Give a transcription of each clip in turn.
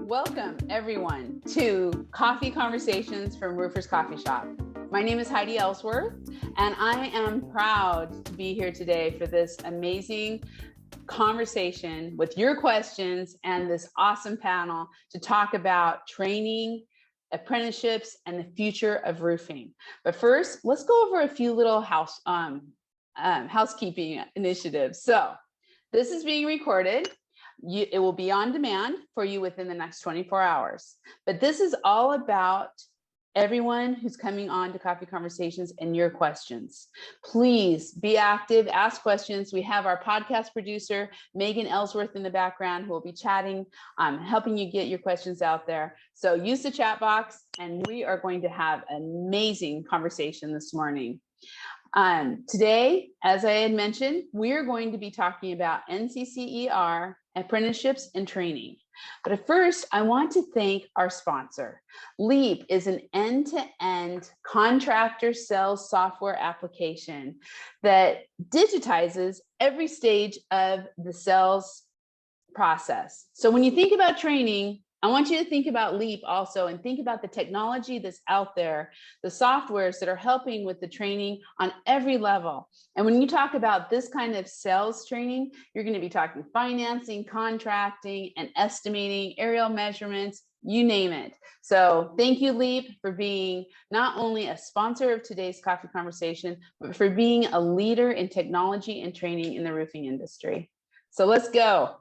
Welcome, everyone, to Coffee Conversations from Roofers Coffee Shop. My name is Heidi Ellsworth, and I am proud to be here today for this amazing conversation with your questions and this awesome panel to talk about training, apprenticeships, and the future of roofing. But first, let's go over a few little housekeeping initiatives. So this is being recorded. It will be on demand for you within the next 24 hours. But this is all about everyone who's coming on to Coffee Conversations and your questions. Please be active, ask questions. We have our podcast producer, Megan Ellsworth, in the background who will be chatting, helping you get your questions out there. So use the chat box, and we are going to have an amazing conversation this morning. Today, as I had mentioned, we are going to be talking about NCCER apprenticeships and training. But at first, I want to thank our sponsor. LEAP is an end-to-end contractor sales software application that digitizes every stage of the sales process. So when you think about training, I want you to think about LEAP also, and think about the technology that's out there, the softwares that are helping with the training on every level. And when you talk about this kind of sales training, you're going to be talking financing, contracting, and estimating, aerial measurements, you name it. So thank you, LEAP, for being not only a sponsor of today's Coffee Conversation, but for being a leader in technology and training in the roofing industry. So let's go.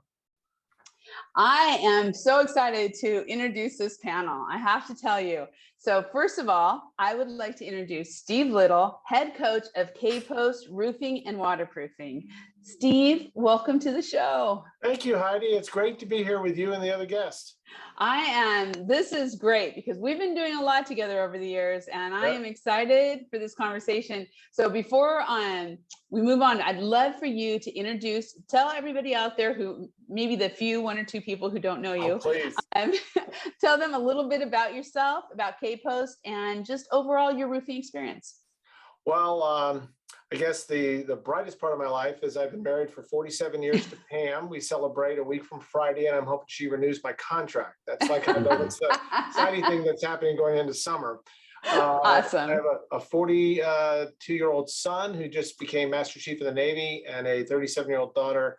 I am so excited to introduce this panel. I have to tell you. So first of all, I would like to introduce Steve Little, head coach of K-Post Roofing and Waterproofing. Steve, welcome to the show. Thank you, Heidi. It's great to be here with you and the other guests. This is great because we've been doing a lot together over the years, and I am excited for this conversation. So before we move on, I'd love for you to tell everybody out there who maybe the one or two people who don't know you, please. Tell them a little bit about yourself, about K-Post, and just overall your roofing experience. Well, I guess the brightest part of my life is I've been married for 47 years to Pam. We celebrate a week from Friday, and I'm hoping she renews my contract. That's like kind of it's the exciting thing that's happening going into summer. Awesome. I have a 42-year-old son who just became Master Chief of the Navy, and a 37-year-old daughter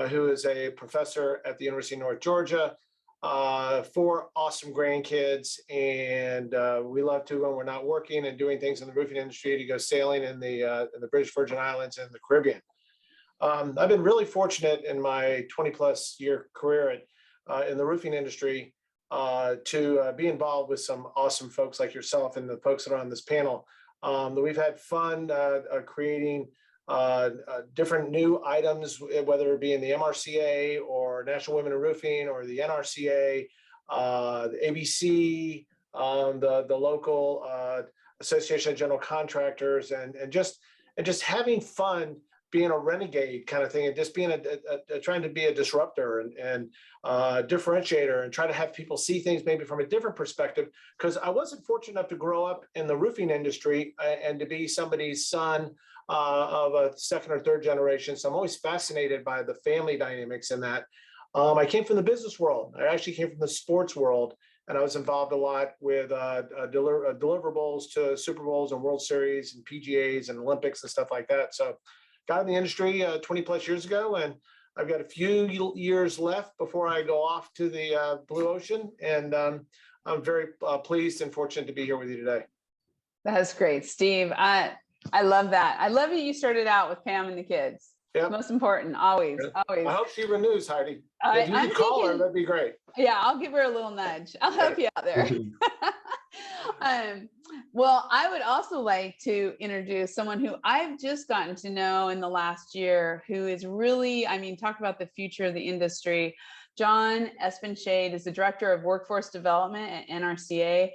who is a professor at the University of North Georgia. 4 awesome grandkids, and we love to, when we're not working and doing things in the roofing industry, to go sailing in the British Virgin Islands and the Caribbean. I've been really fortunate in my 20-plus year career in the roofing industry to be involved with some awesome folks like yourself and the folks that are on this panel. We've had fun creating different new items, whether it be in the NRCA or National Women in Roofing or the NRCA, the ABC, the local Association of General Contractors, and just having fun being a renegade kind of thing, and just being trying to be a disruptor and differentiator, and try to have people see things maybe from a different perspective. Because I wasn't fortunate enough to grow up in the roofing industry and to be somebody's son of a second or third generation. So I'm always fascinated by the family dynamics in that. I came from the business world. I actually came from the sports world, and I was involved a lot with deliverables to Super Bowls and World Series and PGAs and Olympics and stuff like that. So got in the industry 20 plus years ago, and I've got a few years left before I go off to the blue ocean. And I'm very pleased and fortunate to be here with you today. That's great, Steve. I love that. I love that you started out with Pam and the kids. Yep. Most important, always. I hope she renews, Heidi. If you could call her, that'd be great. Yeah, I'll give her a little nudge. I'll help you out there. Well, I would also like to introduce someone who I've just gotten to know in the last year, who is really, talk about the future of the industry. John Espenshade is the Director of Workforce Development at NRCA.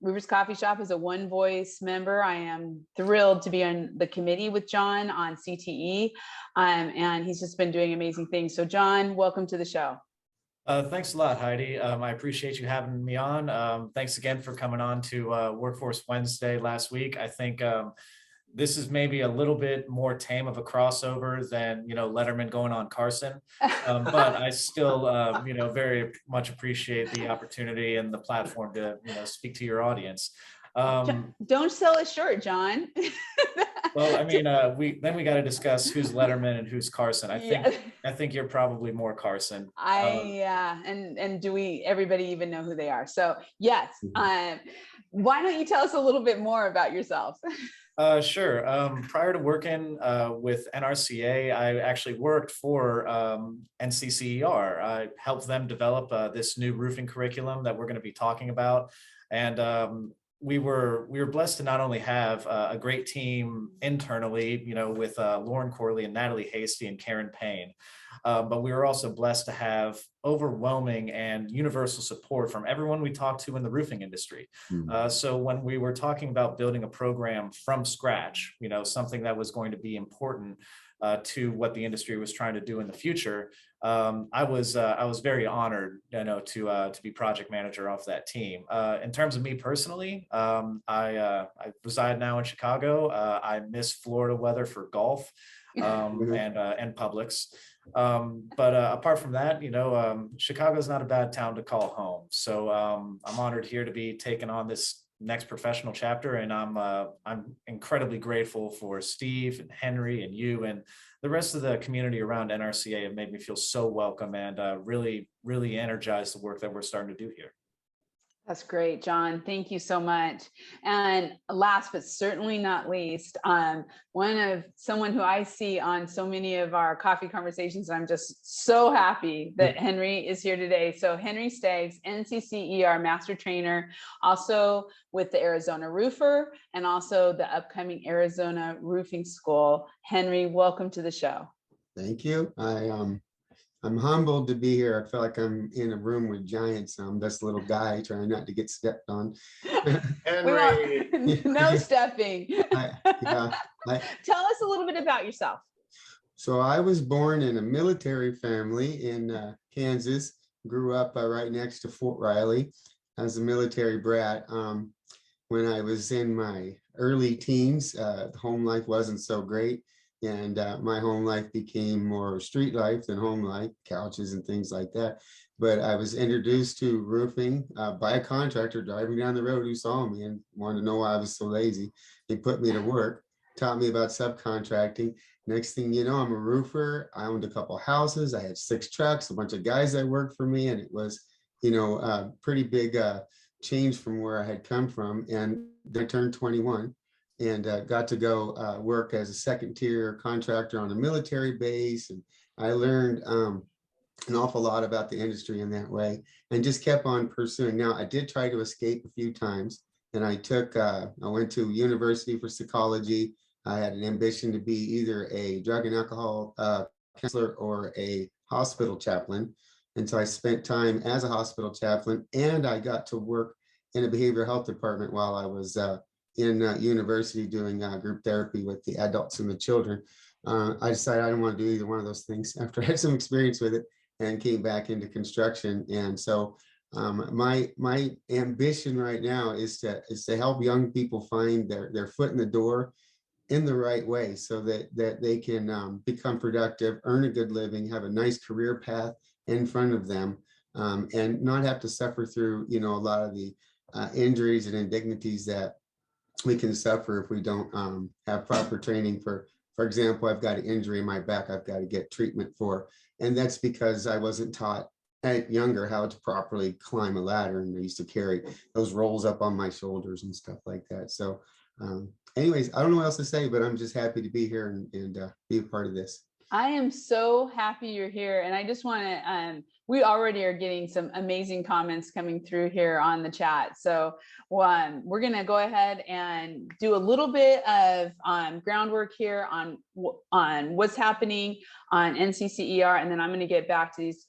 Roofers Coffee Shop is a One Voice member. I am thrilled to be on the committee with John on CTE, and he's just been doing amazing things. So John, welcome to the show. Thanks a lot, Heidi. I appreciate you having me on. Thanks again for coming on to Workforce Wednesday last week. I think this is maybe a little bit more tame of a crossover than, Letterman going on Carson. But I still, very much appreciate the opportunity and the platform to, speak to your audience. Don't sell it short, John. Well, I mean, we got to discuss who's Letterman and who's Carson. Yeah. I think you're probably more Carson. Yeah, and do everybody even know who they are? So yes, why don't you tell us a little bit more about yourself? Sure. Prior to working with NRCA, I actually worked for NCCER. I helped them develop this new roofing curriculum that we're going to be talking about, and we were blessed to not only have a great team internally, with Lauren Corley and Natalie Hasty and Karen Payne, but we were also blessed to have overwhelming and universal support from everyone we talked to in the roofing industry. So when we were talking about building a program from scratch, something that was going to be important to what the industry was trying to do in the future, I was very honored, to be project manager of that team. In terms of me personally, I reside now in Chicago. I miss Florida weather for golf and Publix. But apart from that, Chicago's not a bad town to call home. So I'm honored here to be taking on this next professional chapter, and I'm incredibly grateful for Steve and Henry and you and the rest of the community around NRCA. Have made me feel so welcome and really energized the work that we're starting to do here. That's great, John. Thank you so much. And last but certainly not least, someone who I see on so many of our coffee conversations, I'm just so happy that Henry is here today. So Henry Staggs, NCCER Master Trainer, also with the Arizona Roofer and also the upcoming Arizona Roofing School. Henry, welcome to the show. Thank you. I'm humbled to be here. I feel like I'm in a room with giants. I'm this little guy trying not to get stepped on. Henry. No stepping. Tell us a little bit about yourself. So I was born in a military family in Kansas, grew up right next to Fort Riley as a military brat. When I was in my early teens, home life wasn't so great. And my home life became more street life than home life, couches and things like that. But I was introduced to roofing by a contractor driving down the road who saw me and wanted to know why I was so lazy. He put me to work, taught me about subcontracting. Next thing you know, I'm a roofer. I owned a couple houses. I had 6 trucks, a bunch of guys that worked for me. And it was, a pretty big change from where I had come from. And I turned 21. And got to go work as a second-tier contractor on a military base. And I learned an awful lot about the industry in that way and just kept on pursuing. Now, I did try to escape a few times, and I went to university for psychology. I had an ambition to be either a drug and alcohol counselor or a hospital chaplain. And so I spent time as a hospital chaplain, and I got to work in a behavioral health department while I was in university doing group therapy with the adults and the children. I decided I didn't want to do either one of those things after I had some experience with it and came back into construction. And so my ambition right now is to help young people find their foot in the door in the right way so that they can become productive, earn a good living, have a nice career path in front of them, and not have to suffer through, a lot of the injuries and indignities that we can suffer if we don't have proper training. For example, I've got an injury in my back I've got to get treatment for. And that's because I wasn't taught younger how to properly climb a ladder. And I used to carry those rolls up on my shoulders and stuff like that. So anyways, I don't know what else to say, but I'm just happy to be here and be a part of this. I am so happy you're here. And I just want to, we already are getting some amazing comments coming through here on the chat. So we're going to go ahead and do a little bit of groundwork here on what's happening on NCCER. And then I'm going to get back to these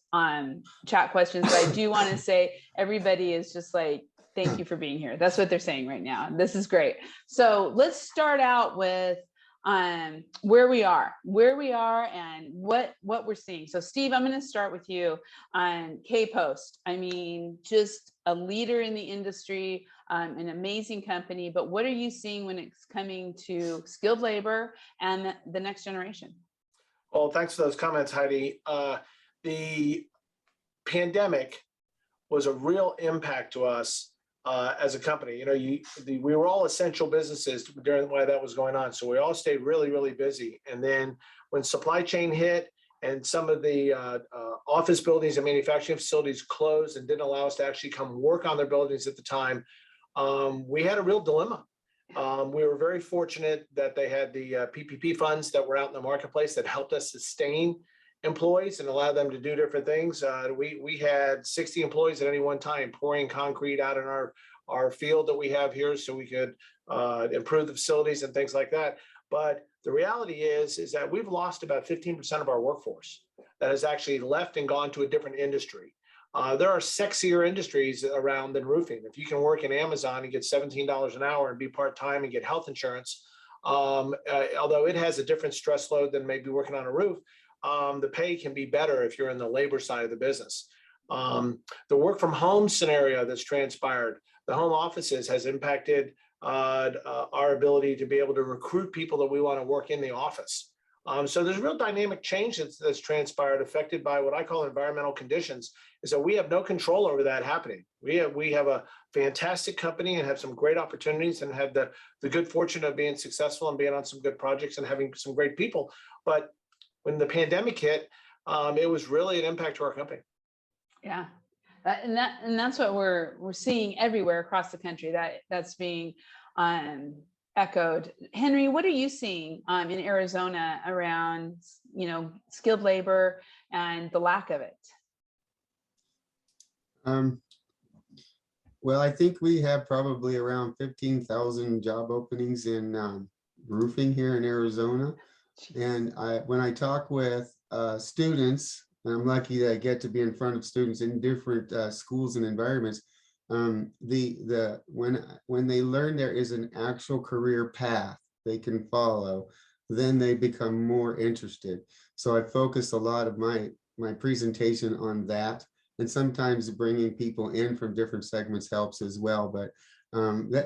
chat questions. But I do want to say everybody is just like, thank you for being here. That's what they're saying right now. This is great. So let's start out with where we are and what we're seeing. So Steve, I'm going to start with you on K-Post. I mean, just a leader in the industry. an amazing company, but what are you seeing when it's coming to skilled labor and the next generation? Well, thanks for those comments, Heidi. The pandemic was a real impact to us as a company. You know, we were all essential businesses during while that was going on. So we all stayed really, really busy. And then when supply chain hit and some of the office buildings and manufacturing facilities closed and didn't allow us to actually come work on their buildings at the time, we had a real dilemma. We were very fortunate that they had the PPP funds that were out in the marketplace that helped us sustain employees and allow them to do different things. We had 60 employees at any one time pouring concrete out in our field that we have here so we could improve the facilities and things like that. But the reality is that we've lost about 15% of our workforce that has actually left and gone to a different industry. There are sexier industries around than roofing. If you can work in Amazon and get $17 an hour and be part-time and get health insurance, although it has a different stress load than maybe working on a roof, the pay can be better if you're in the labor side of the business. The work from home scenario that's transpired, the home offices has impacted our ability to be able to recruit people that we want to work in the office. So there's real dynamic change that's transpired, affected by what I call environmental conditions, is that we have no control over that happening. We have a fantastic company and have some great opportunities and have the good fortune of being successful and being on some good projects and having some great people. But when the pandemic hit, it was really an impact to our company. Yeah, and that's what we're seeing everywhere across the country. That's being echoed. Henry, what are you seeing in Arizona around, you know, skilled labor and the lack of it? Well, I think we have probably around 15,000 job openings in roofing here in Arizona. And when I talk with students, and I'm lucky that I get to be in front of students in different schools and environments, when they learn there is an actual career path they can follow, then they become more interested. So I focus a lot of my presentation on that, and sometimes bringing people in from different segments helps as well. But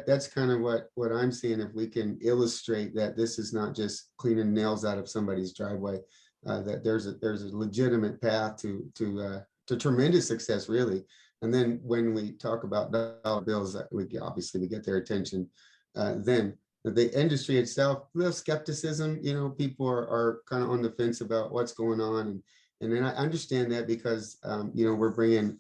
that's kind of what I'm seeing. If we can illustrate that this is not just cleaning nails out of somebody's driveway, that there's a legitimate path to tremendous success, really. And then when we talk about dollar bills, we get their attention. Then the industry itself, a little skepticism. You know, people are kind of on the fence about what's going on, and then I understand that because you know, we're bringing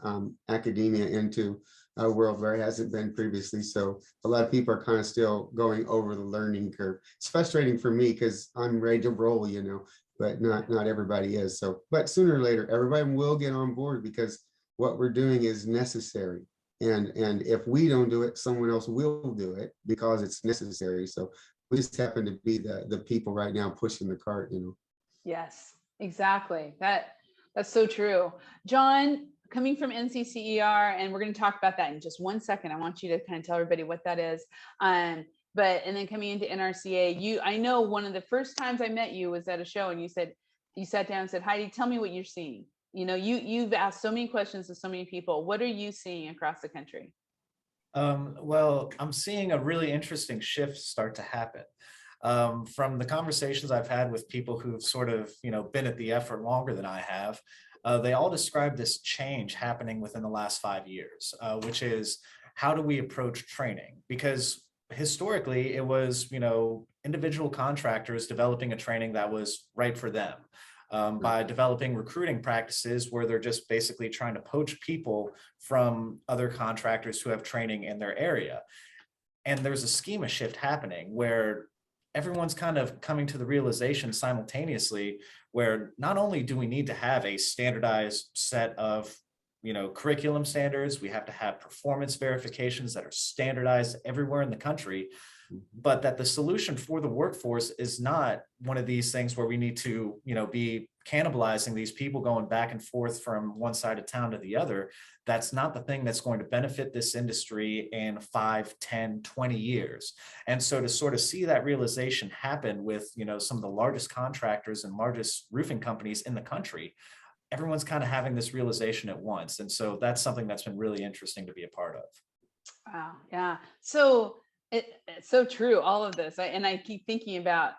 academia into a world where it hasn't been previously. So a lot of people are kind of still going over the learning curve. It's frustrating for me because I'm ready to roll, you know, but not everybody is. So, but sooner or later, everybody will get on board because what we're doing is necessary. And if we don't do it, someone else will do it because it's necessary. So we just happen to be the people right now pushing the cart, you know. Yes, exactly. That's so true. John, coming from NCCER, and we're going to talk about that in just 1 second. I want you to kind of tell everybody what that is. And then coming into NRCA, I know one of the first times I met you was at a show, and you sat down and said, Heidi, tell me what you're seeing. You know, you've asked so many questions to so many people. What are you seeing across the country? Well, I'm seeing a really interesting shift start to happen. From the conversations I've had with people who've sort of, you know, been at the effort longer than I have, they all describe this change happening within the last 5 years, which is, how do we approach training? Because historically it was, you know, individual contractors developing a training that was right for them. By developing recruiting practices where they're just basically trying to poach people from other contractors who have training in their area. And there's a schema shift happening where everyone's kind of coming to the realization simultaneously, where not only do we need to have a standardized set of, you know, curriculum standards, we have to have performance verifications that are standardized everywhere in the country, but that the solution for the workforce is not one of these things where we need to, you know, be cannibalizing these people going back and forth from one side of town to the other. That's not the thing that's going to benefit this industry in 5, 10, 20 years. And so to sort of see that realization happen with, you know, some of the largest contractors and largest roofing companies in the country, everyone's kind of having this realization at once. And so that's something that's been really interesting to be a part of. Wow. Yeah. So it's so true, all of this. And I keep thinking about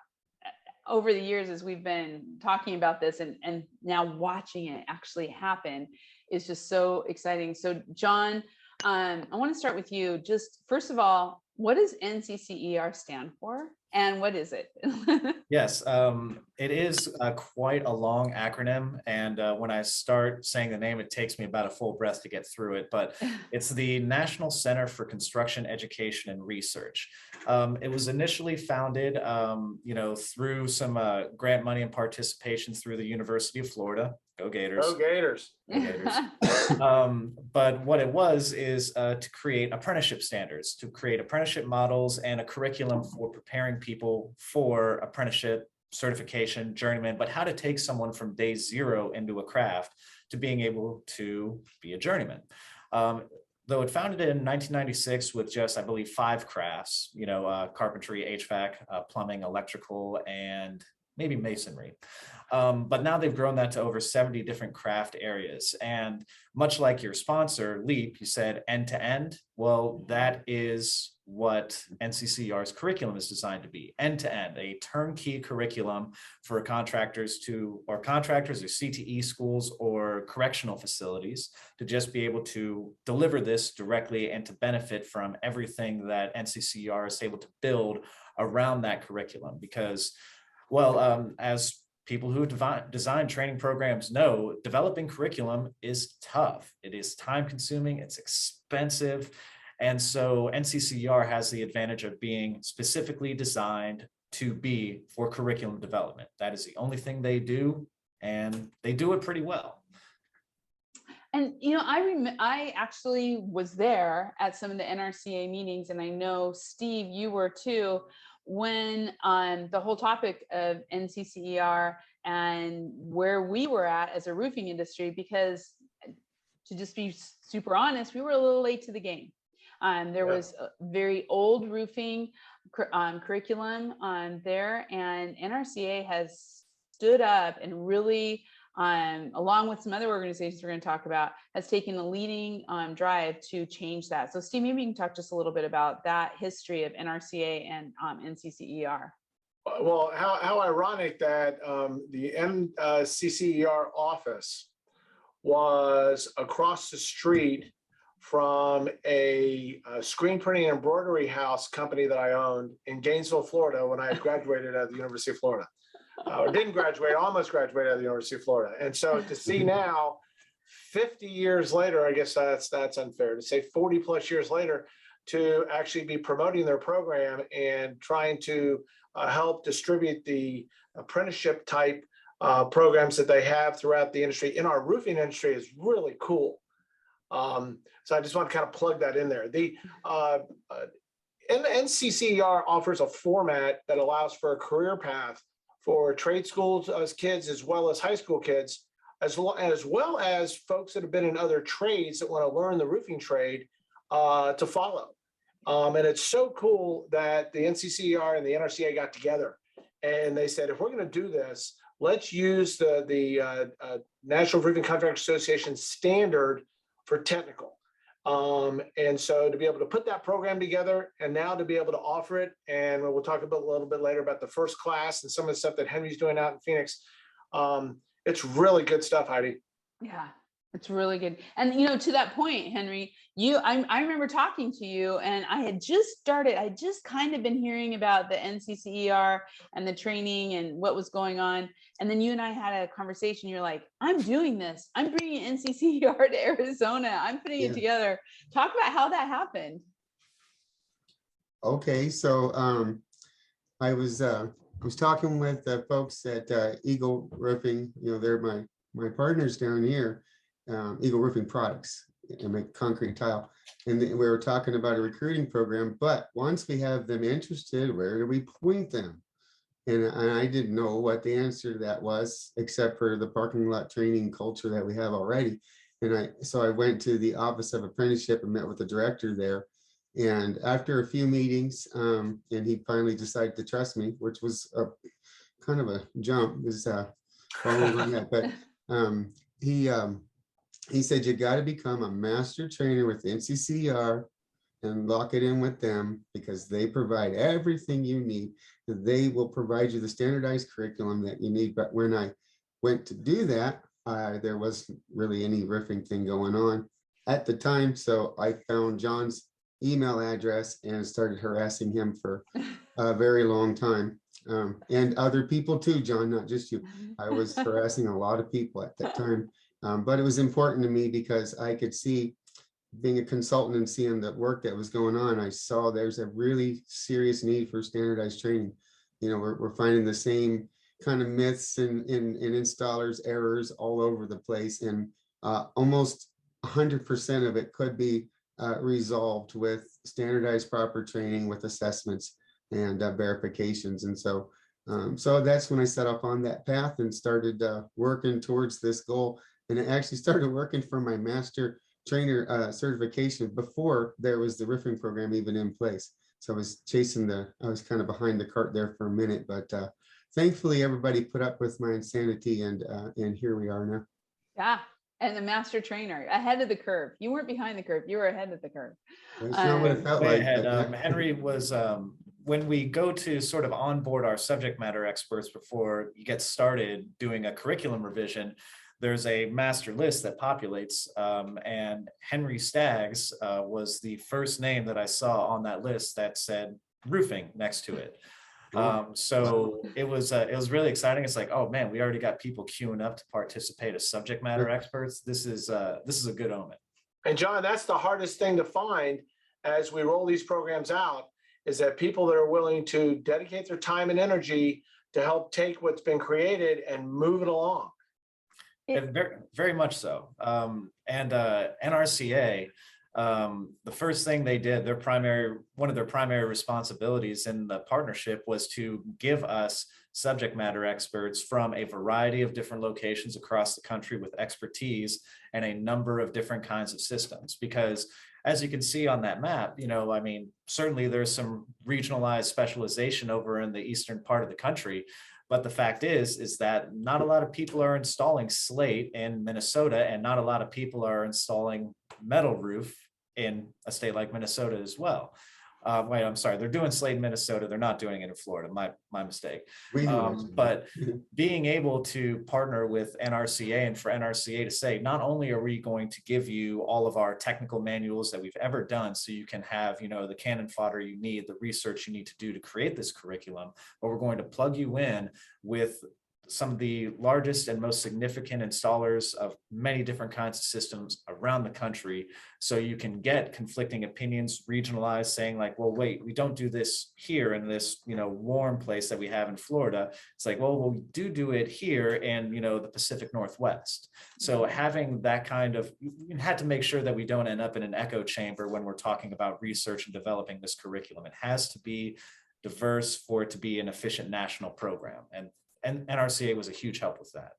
over the years as we've been talking about this and now watching it actually happen is just so exciting. So John, I want to start with you. Just first of all, what does NCCER stand for and what is it? Yes, it is quite a long acronym. And when I start saying the name, it takes me about a full breath to get through it. But it's the National Center for Construction Education and Research. It was initially founded, through some grant money and participation through the University of Florida. Go Gators. Go Gators. Go Gators. But what it was is to create apprenticeship standards, to create apprenticeship models and a curriculum for preparing people for apprenticeship, certification, journeyman, but how to take someone from day zero into a craft to being able to be a journeyman. Though it founded in 1996 with just, I believe, 5 crafts, carpentry, HVAC, plumbing, electrical, and maybe masonry. But now they've grown that to over 70 different craft areas. And much like your sponsor, LEAP, you said end to end. Well, that is what NCCER's curriculum is designed to be, end to end, a turnkey curriculum for contractors or CTE schools or correctional facilities to just be able to deliver this directly and to benefit from everything that NCCER is able to build around that curriculum. Because, well, as people who design training programs know, developing curriculum is tough. It is time consuming, it's expensive. And so NCCER has the advantage of being specifically designed to be for curriculum development. That is the only thing they do, and they do it pretty well. And, I actually was there at some of the NRCA meetings, and I know, Steve, you were too, when the whole topic of NCCER and where we were at as a roofing industry, because to just be super honest, we were a little late to the game. There was a very old roofing curriculum there, and NRCA has stood up and really, along with some other organizations we're going to talk about, has taken the leading drive to change that. So Steve, maybe you can talk just a little bit about that history of NRCA and NCCER. Well, how ironic that the NCCER office was across the street from a screen printing and embroidery house company that I owned in Gainesville, Florida, when I had graduated at the University of Florida. Or didn't graduate, almost graduated at the University of Florida. And so to see now, 50 years later, I guess that's unfair to say 40 plus years later, to actually be promoting their program and trying to help distribute the apprenticeship type programs that they have throughout the industry in our roofing industry is really cool. So I just want to kind of plug that in there. The NCCER offers a format that allows for a career path for trade schools kids as well as high school kids, as well as folks that have been in other trades that want to learn the roofing trade to follow. And it's so cool that the NCCER and the NRCA got together and they said, if we're going to do this, let's use the National Roofing Contractors Association standard for technical. And so to be able to put that program together and now to be able to offer it, and we'll talk about a little bit later about the first class and some of the stuff that Henry's doing out in Phoenix. It's really good stuff, Heidi. Yeah, it's really good. And, to that point, Henry, I remember talking to you and I just kind of been hearing about the NCCER and the training and what was going on. And then you and I had a conversation. You're like, I'm doing this. I'm bringing NCCER to Arizona. I'm putting it together. Talk about how that happened. Okay, so I was talking with the folks at Eagle Roofing. They're my partners down here, Eagle Roofing Products. I make concrete tile, and we were talking about a recruiting program. But once we have them interested, where do we point them? And I didn't know what the answer to that was, except for the parking lot training culture that we have already. And so I went to the Office of Apprenticeship and met with the director there. And after a few meetings, and he finally decided to trust me, which was a kind of a jump, but he said, you got to become a master trainer with NCCER and lock it in with them, because they provide everything you need. They will provide you the standardized curriculum that you need. But when I went to do that, there wasn't really any roofing thing going on at the time. So I found John's email address and started harassing him for a very long time. And other people too, John, not just you. I was harassing a lot of people at that time. But it was important to me because I could see, being a consultant and seeing the work that was going on, I saw there's a really serious need for standardized training. You know, we're finding the same kind of myths and installers errors all over the place, and almost 100% of it could be resolved with standardized proper training, with assessments and verifications. And so that's when I set off on that path and started working towards this goal. And I actually started working for my master trainer certification before there was the roofing program even in place. So I was I was kind of behind the cart there for a minute, but thankfully everybody put up with my insanity, and here we are now. Yeah. And the master trainer ahead of the curve. You weren't behind the curve. You were ahead of the curve. That's not what it felt Way like. ahead. But, Henry was, when we go to sort of onboard our subject matter experts before you get started doing a curriculum revision, there's a master list that populates, and Henry Staggs was the first name that I saw on that list that said roofing next to it. So it was really exciting. It's like, oh man, we already got people queuing up to participate as subject matter experts. This is a good omen. And John, that's the hardest thing to find as we roll these programs out, is that people that are willing to dedicate their time and energy to help take what's been created and move it along. Very, very much so. And NRCA, the first thing they did, one of their primary responsibilities in the partnership was to give us subject matter experts from a variety of different locations across the country with expertise and a number of different kinds of systems. Because as you can see on that map, you know, I mean, certainly there's some regionalized specialization over in the eastern part of the country. But the fact is that not a lot of people are installing slate in Minnesota, and not a lot of people are installing metal roof in a state like Minnesota as well. Wait, I'm sorry, they're doing slate in Minnesota. They're not doing it in Florida. My mistake. But being able to partner with NRCA, and for NRCA to say, not only are we going to give you all of our technical manuals that we've ever done, so you can have, you know, the cannon fodder you need, the research you need to do to create this curriculum, but we're going to plug you in with some of the largest and most significant installers of many different kinds of systems around the country, so you can get conflicting opinions regionalized, saying like, well, wait, we don't do this here in this, you know, warm place that we have in Florida. It's like, well, we do it here in, you know, the Pacific Northwest. So having that kind of, you had to make sure that we don't end up in an echo chamber when we're talking about research and developing this curriculum. It has to be diverse for it to be an efficient national program. And NRCA was a huge help with that.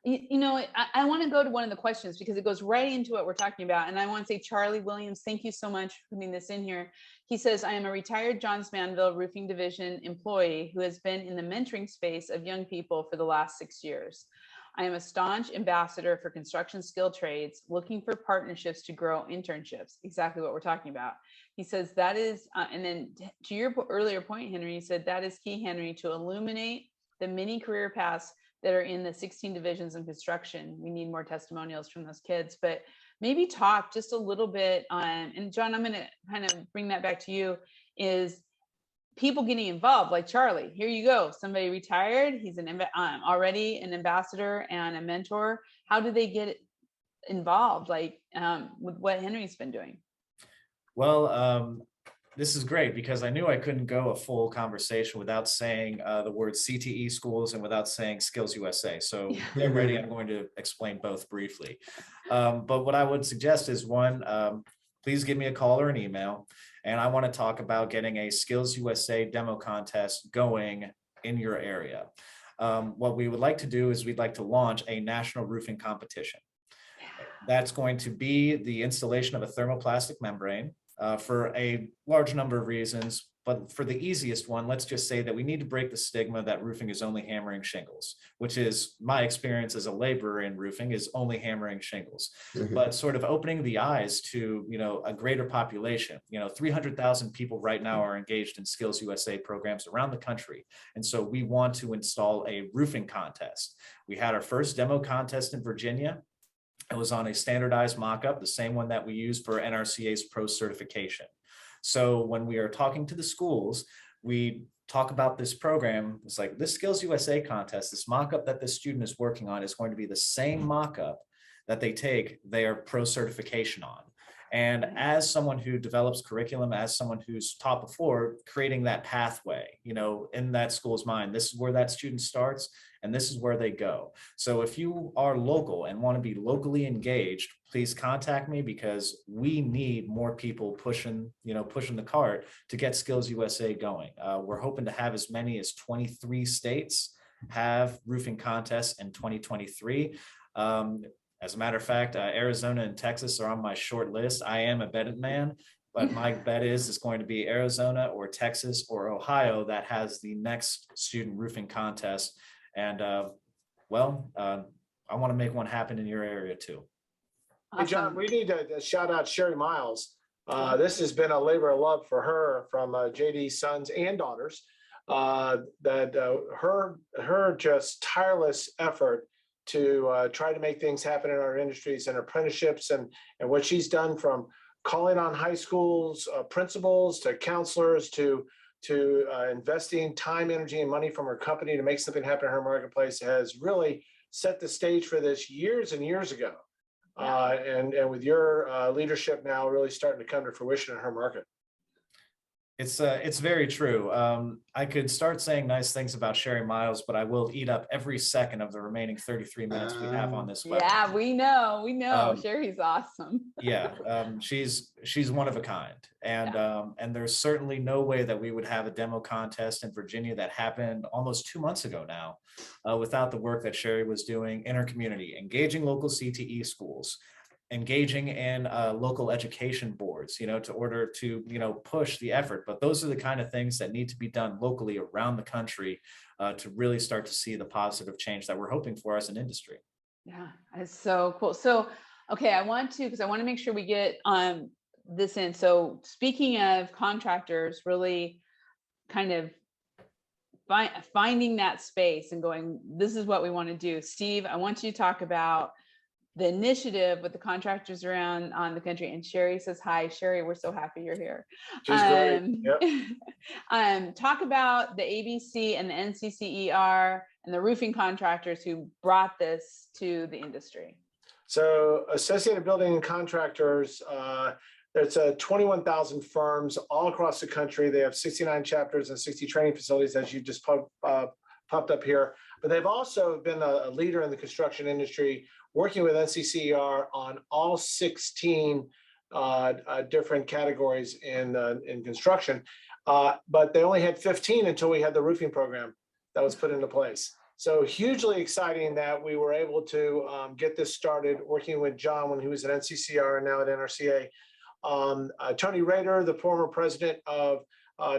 You know, I want to go to one of the questions because it goes right into what we're talking about. And I want to say, Charlie Williams, thank you so much for putting this in here. He says, I am a retired Johns Manville Roofing Division employee who has been in the mentoring space of young people for the last 6 years. I am a staunch ambassador for construction skill trades, looking for partnerships to grow internships. Exactly what we're talking about. He says that is, and then to your earlier point, Henry, he said that is key, Henry, to illuminate the many career paths that are in the 16 divisions in construction. We need more testimonials from those kids, but maybe talk just a little bit on, and John, I'm going to kind of bring that back to you, is people getting involved, like Charlie. Here you go. Somebody retired. He's already an ambassador and a mentor. How do they get involved, like with what Henry's been doing? Well, this is great because I knew I couldn't go a full conversation without saying the word CTE schools and without saying Skills USA. So get ready. I'm going to explain both briefly. But what I would suggest is, one, please give me a call or an email. And I want to talk about getting a Skills USA demo contest going in your area. What we would like to do is we'd like to launch a national roofing competition. That's going to be the installation of a thermoplastic membrane. For a large number of reasons. But for the easiest one, let's just say that we need to break the stigma that roofing is only hammering shingles, which is my experience as a laborer in roofing is only hammering shingles. But sort of opening the eyes to, a greater population, 300,000 people right now are engaged in Skills USA programs around the country. And so we want to install a roofing contest. We had our first demo contest in Virginia. It was on a standardized mock-up, the same one that we use for NRCA's pro certification. So when we are talking to the schools, we talk about this program. It's like this Skills USA contest, this mock-up that this student is working on is going to be the same mock-up that they take their pro certification on. And as someone who develops curriculum, as someone who's taught before, creating that pathway, in that school's mind, this is where that student starts and this is where they go. So if you are local and want to be locally engaged, please contact me because we need more people pushing the cart to get Skills USA going. We're hoping to have as many as 23 states have roofing contests in 2023. As a matter of fact, Arizona and Texas are on my short list. I am a betting man, but my bet is it's going to be Arizona or Texas or Ohio that has the next student roofing contest. And I want to make one happen in your area too. Awesome. Hey, John, we need to shout out Sherry Miles. This has been a labor of love for her from JD's sons and daughters. Her just tireless effort to try to make things happen in our industries and apprenticeships and what she's done from calling on high schools, principals to counselors to investing time, energy, and money from her company to make something happen in her marketplace has really set the stage for this years and years ago. And with your leadership now really starting to come to fruition in her market. It's very true. I could start saying nice things about Sherry Miles, but I will eat up every second of the remaining 33 minutes we have on this webinar. Yeah, we know. Sherry's awesome. She's one of a kind. And there's certainly no way that we would have a demo contest in Virginia that happened almost 2 months ago now without the work that Sherry was doing in her community, engaging local CTE schools, engaging in local education boards, to order to, push the effort. But those are the kind of things that need to be done locally around the country to really start to see the positive change that we're hoping for as an industry. Yeah, it's so cool. So, okay, I want to make sure we get this in. So speaking of contractors, really kind of finding that space and going, this is what we want to do. Steve, I want you to talk about the initiative with the contractors around on the country. And Sherry says, hi, Sherry, we're so happy you're here. She's great. Yep. Talk about the ABC and the NCCER and the roofing contractors who brought this to the industry. So Associated Building Contractors, there's 21,000 firms all across the country. They have 69 chapters and 60 training facilities, as you just popped up here. But they've also been a leader in the construction industry, working with NCCER on all 16 different categories in construction. But they only had 15 until we had the roofing program that was put into place. So hugely exciting that we were able to get this started working with John when he was at NCCER and now at NRCA. Tony Rader, the former president of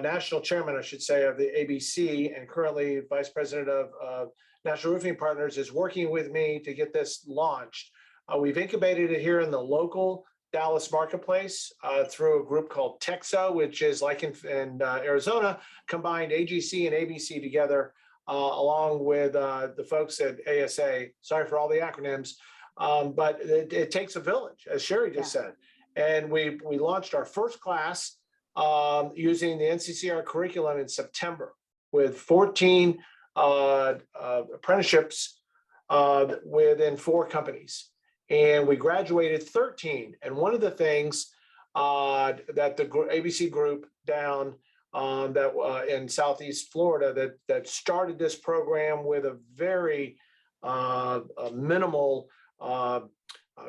national chairman, I should say, of the ABC and currently vice president of National Roofing Partners, is working with me to get this launched. We've incubated it here in the local Dallas marketplace through a group called TEXO, which is like in Arizona, combined AGC and ABC together, along with the folks at ASA. Sorry for all the acronyms, but it takes a village, as Sherry just said. And we launched our first class using the NCCER curriculum in September with 14 apprenticeships within 4 companies. And we graduated 13. And one of the things that the ABC group down in Southeast Florida that started this program with a very minimal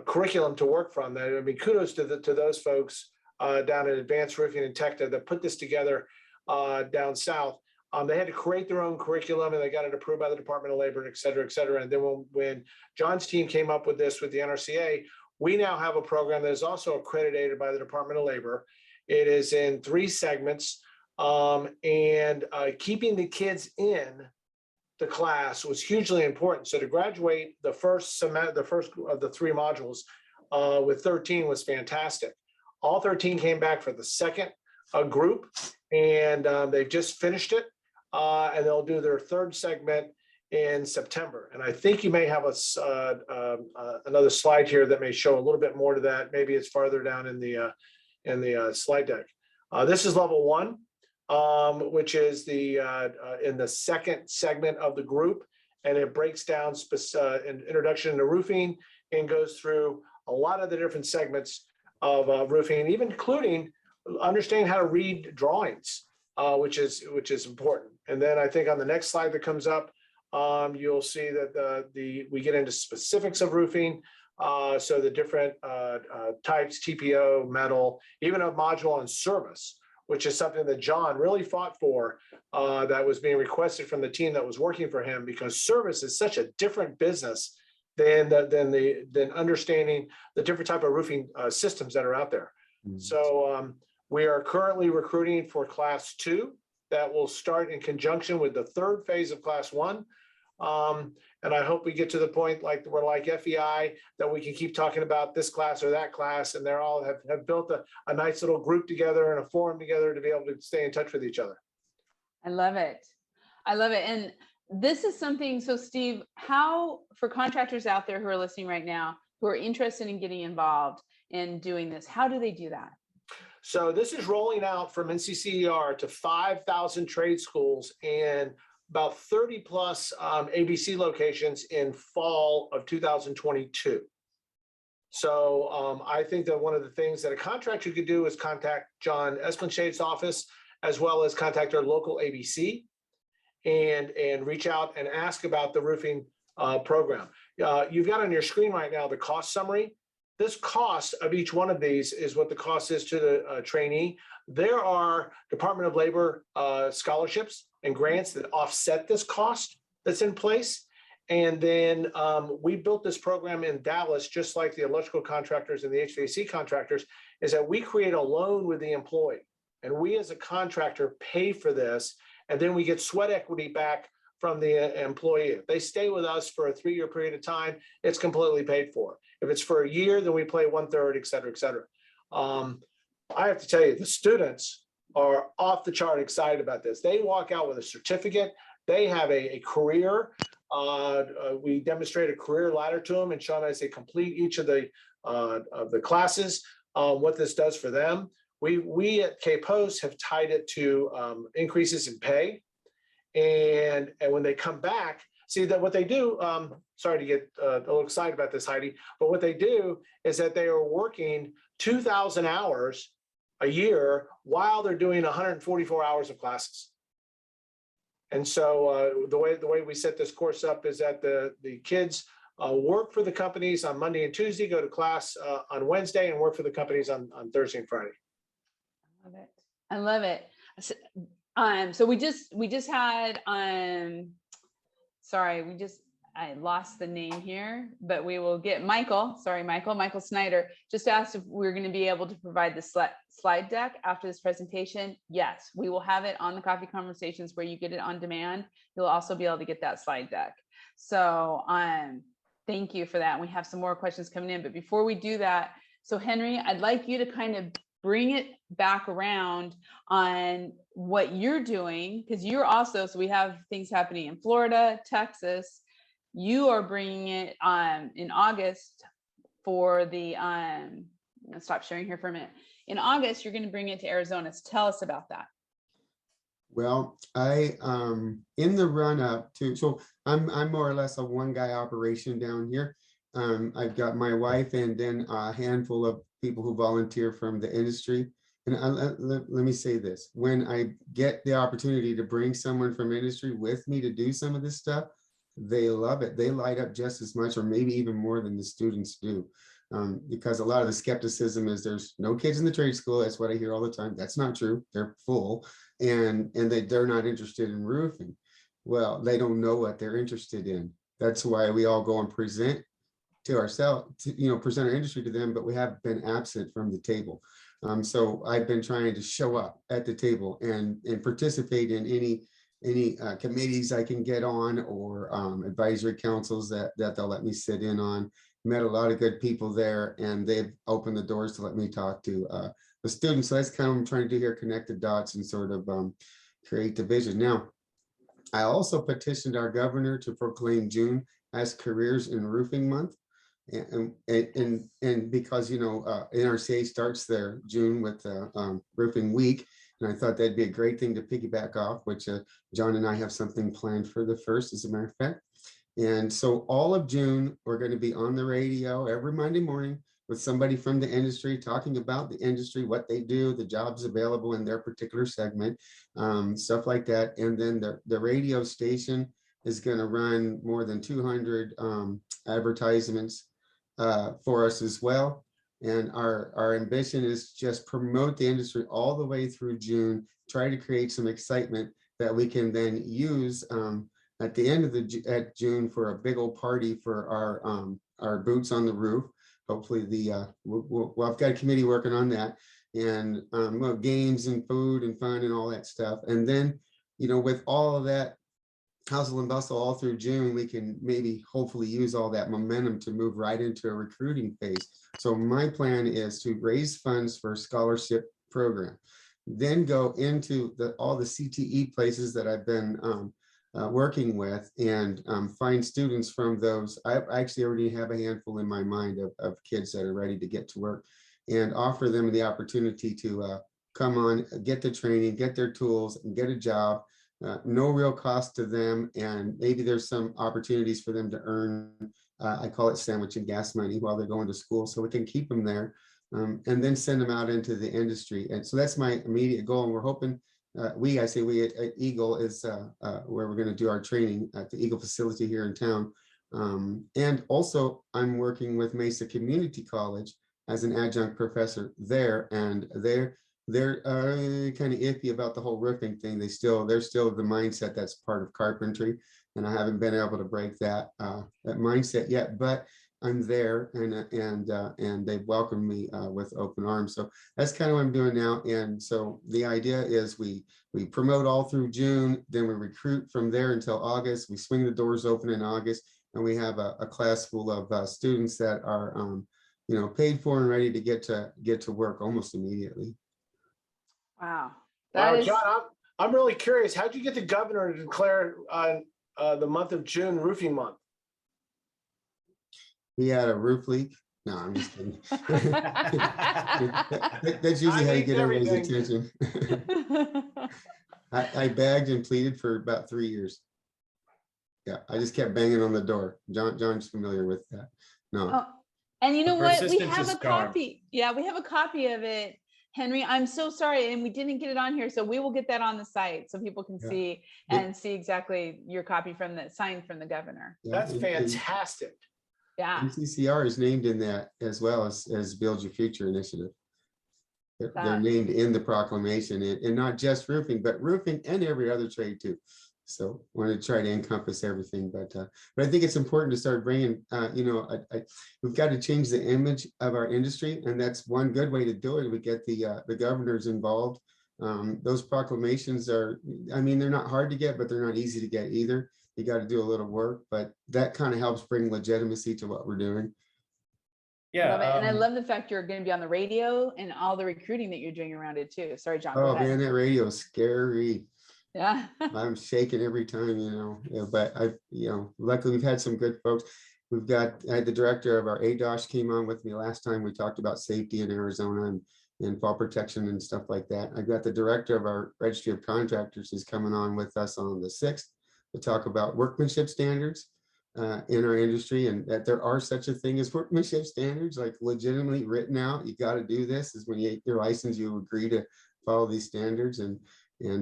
curriculum to work from. I mean, kudos to those folks down at Advanced Roofing and Tech that put this together down south. They had to create their own curriculum and they got it approved by the Department of Labor, et cetera, et cetera. And then when John's team came up with this with the NRCA, we now have a program that is also accredited by the Department of Labor. It is in 3 segments. and keeping the kids in the class was hugely important. So to graduate the first of the 3 modules with 13 was fantastic. All 13 came back for the second group, and they've just finished it, and they'll do their 3rd segment in September. And I think you may have another slide here that may show a little bit more to that. Maybe it's farther down in the slide deck. This is level 1, which is the in the 2nd segment of the group, and it breaks down an introduction to roofing and goes through a lot of the different segments of roofing, even including understanding how to read drawings, which is important. And then I think on the next slide that comes up, you'll see that we get into specifics of roofing. So the different types, TPO, metal, even a module on service, which is something that John really fought for, that was being requested from the team that was working for him, because service is such a different business than understanding the different type of roofing systems that are out there. Mm-hmm. So we are currently recruiting for class 2 that will start in conjunction with the 3rd phase of class 1. And I hope we get to the point like we're like FEI, that we can keep talking about this class or that class, and they're all have built a nice little group together and a forum together to be able to stay in touch with each other. I love it. I love it. And this is something, so Steve, how, for contractors out there who are listening right now, who are interested in getting involved in doing this, how do they do that? So this is rolling out from NCCER to 5,000 trade schools and about 30 plus ABC locations in fall of 2022. So I think that one of the things that a contractor could do is contact John Esplanchade's office, as well as contact our local ABC and reach out and ask about the roofing program. You've got on your screen right now the cost summary. This cost of each one of these is what the cost is to the trainee. There are Department of Labor scholarships and grants that offset this cost that's in place. And then we built this program in Dallas, just like the electrical contractors and the HVAC contractors, is that we create a loan with the employee. And we as a contractor pay for this, and then we get sweat equity back from the employee. If they stay with us for a 3-year period of time, it's completely paid for. If it's for a year, then we pay 1/3, et cetera, et cetera. I have to tell you, the students are off the chart excited about this. They walk out with a certificate. They have a career. We demonstrate a career ladder to them and show them as they complete each of the classes, what this does for them. We at K-Post have tied it to increases in pay. And when they come back, see that what they do, sorry to get a little excited about this, Heidi, but what they do is that they are working 2,000 hours a year while they're doing 144 hours of classes. And so the way we set this course up is that the kids work for the companies on Monday and Tuesday, go to class on Wednesday, and work for the companies on Thursday and Friday. I love it. I love it. So we just had I lost the name here, but we will get Michael Snyder just asked if we're going to be able to provide the slide deck after this presentation. Yes, we will have it on the Coffee Conversations where you get it on demand. You'll also be able to get that slide deck. So thank you for that. We have some more questions coming in, but before we do that, so Henry, I'd like you to kind of bring it back around on what you're doing, because you're also, so we have things happening in Florida, Texas. You are bringing it in August for the, let's stop sharing here for a minute. In August, you're going to bring it to Arizona. So tell us about that. Well, I, in the run up to, so I'm more or less a one guy operation down here. I've got my wife and then a handful of people who volunteer from the industry. And let me say this, when I get the opportunity to bring someone from industry with me to do some of this stuff, they love it. They light up just as much or maybe even more than the students do. Because a lot of the skepticism is there's no kids in the trade school. That's what I hear all the time. That's not true. They're full and they're not interested in roofing. Well, they don't know what they're interested in. That's why we all go and present to ourselves, present our industry to them, but we have been absent from the table. So I've been trying to show up at the table and participate in any committees I can get on, or advisory councils that they'll let me sit in on. Met a lot of good people there, and they've opened the doors to let me talk to the students. So that's kind of what I'm trying to do here, connect the dots and sort of create the vision. Now, I also petitioned our governor to proclaim June as Careers in Roofing Month. And because, you know, NRCA starts their June with Roofing Week, and I thought that'd be a great thing to piggyback off, which John and I have something planned for the 1st, as a matter of fact. And so all of June, we're going to be on the radio every Monday morning with somebody from the industry talking about the industry, what they do, the jobs available in their particular segment, stuff like that. And then the radio station is going to run more than 200 advertisements for us as well. And our ambition is just promote the industry all the way through June, try to create some excitement that we can then use at the end of June for a big old party for our boots on the roof. Hopefully I've got a committee working on that, and well, games and food and fun and all that stuff. And then, you know, with all of that hustle and bustle all through June, we can maybe hopefully use all that momentum to move right into a recruiting phase. So my plan is to raise funds for a scholarship program, then go into all the CTE places that I've been working with, and find students from those. I actually already have a handful in my mind of kids that are ready to get to work, and offer them the opportunity to come on, get the training, get their tools, and get a job. No real cost to them, and maybe there's some opportunities for them to earn, I call it sandwich and gas money, while they're going to school, so we can keep them there, and then send them out into the industry. And so that's my immediate goal, and we're hoping, we at Eagle is where we're going to do our training at the Eagle facility here in town. And also I'm working with Mesa Community College as an adjunct professor there, and they're kind of iffy about the whole roofing thing. They're still of the mindset that's part of carpentry, and I haven't been able to break that mindset yet, but I'm there, and they've welcomed me with open arms. So that's kind of what I'm doing now. And so the idea is we promote all through June, then we recruit from there until August. We swing the doors open in August, and we have a class full of students that are you know, paid for and ready to get to work almost immediately. Wow. Wow, John, I'm really curious. How'd you get the governor to declare the month of June Roofing Month? He had a roof leak. No, I'm just kidding. That's usually how you get everybody's attention. I begged and pleaded for about 3 years. Yeah, I just kept banging on the door. John's familiar with that. No. Oh, and you know what? We persistence have is a copy. Yeah, we have a copy of it, Henry. I'm so sorry, and we didn't get it on here, so we will get that on the site so people can see and see exactly your copy from the signed from the governor. Yeah, That's fantastic. Yeah. NCCER is named in that, as well as Build Your Future initiative. They're named in the proclamation, and not just roofing, but roofing and every other trade too. So I want to try to encompass everything, but I think it's important to start bringing, you know, we've got to change the image of our industry, and that's one good way to do it. We get the governors involved. Those proclamations are, I mean, they're not hard to get, but they're not easy to get either. You got to do a little work, but that kind of helps bring legitimacy to what we're doing. Yeah. And I love the fact you're going to be on the radio and all the recruiting that you're doing around it too. Sorry, John. Oh man, that radio is scary. Yeah. I'm shaking every time, you know, yeah, but you know, luckily we've had some good folks. I had the director of our ADOSH came on with me last time. We talked about safety in Arizona and fall protection and stuff like that. I got the director of our Registry of Contractors is coming on with us on the 6th to talk about workmanship standards in our industry, and that there are such a thing as workmanship standards, like legitimately written out. You got to do this, is when you get your license, you agree to follow these standards, and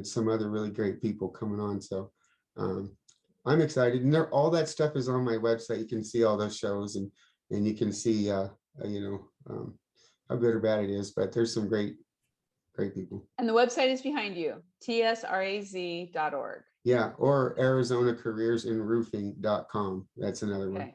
some other really great people coming on. So I'm excited, and all that stuff is on my website. You can see all those shows, and you can see you know, how good or bad it is, but there's some great people. And the website is behind you, tsraz.org. Yeah, or ArizonaCareersInRoofing.com. That's another one.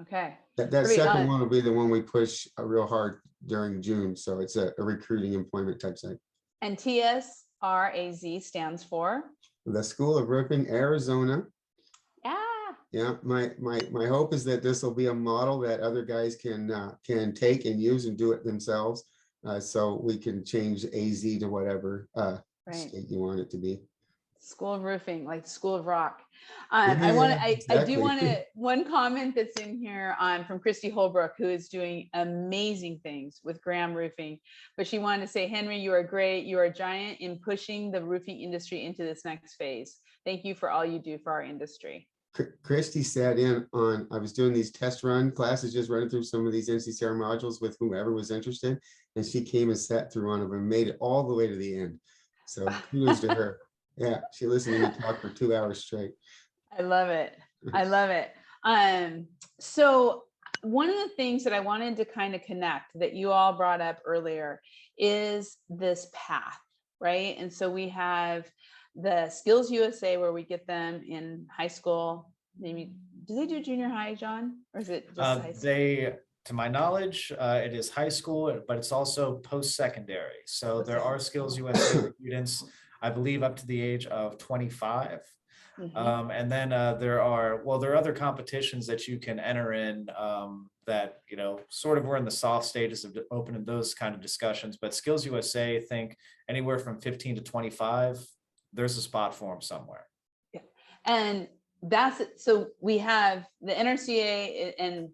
Okay. That Great. second one will be the one we push real hard during June. So it's a recruiting employment type site. And TSRAZ stands for? The School of Roofing, Arizona. Yeah. Yeah, my hope is that this will be a model that other guys can take and use and do it themselves. So we can change AZ to whatever Right. state you want it to be. School of Roofing, like School of Rock. I do exactly. want to, one comment that's in here from Christy Holbrook, who is doing amazing things with Graham Roofing, but she wanted to say, Henry, you are great. You are a giant in pushing the roofing industry into this next phase. Thank you for all you do for our industry. Christy sat in on, I was doing these test run classes, just running through some of these NCCER modules with whoever was interested. And she came and sat through one of them and made it all the way to the end. So kudos to her. Yeah, she listened to me talk for 2 hours straight. I love it. I love it. So one of the things that I wanted to kind of connect that you all brought up earlier is this path, right? And so we have the Skills USA where we get them in high school. Maybe, do they do junior high, John? Or is it just high school? To my knowledge, it is high school, but it's also post-secondary. So there are Skills USA students, I believe, up to the age of 25. Mhm. And then there are other competitions that you can enter in that, sort of we're in the soft stages of opening those kind of discussions. But Skills USA, I think anywhere from 15 to 25, there's a spot for them somewhere. Yeah. And that's it. So we have the NRCA and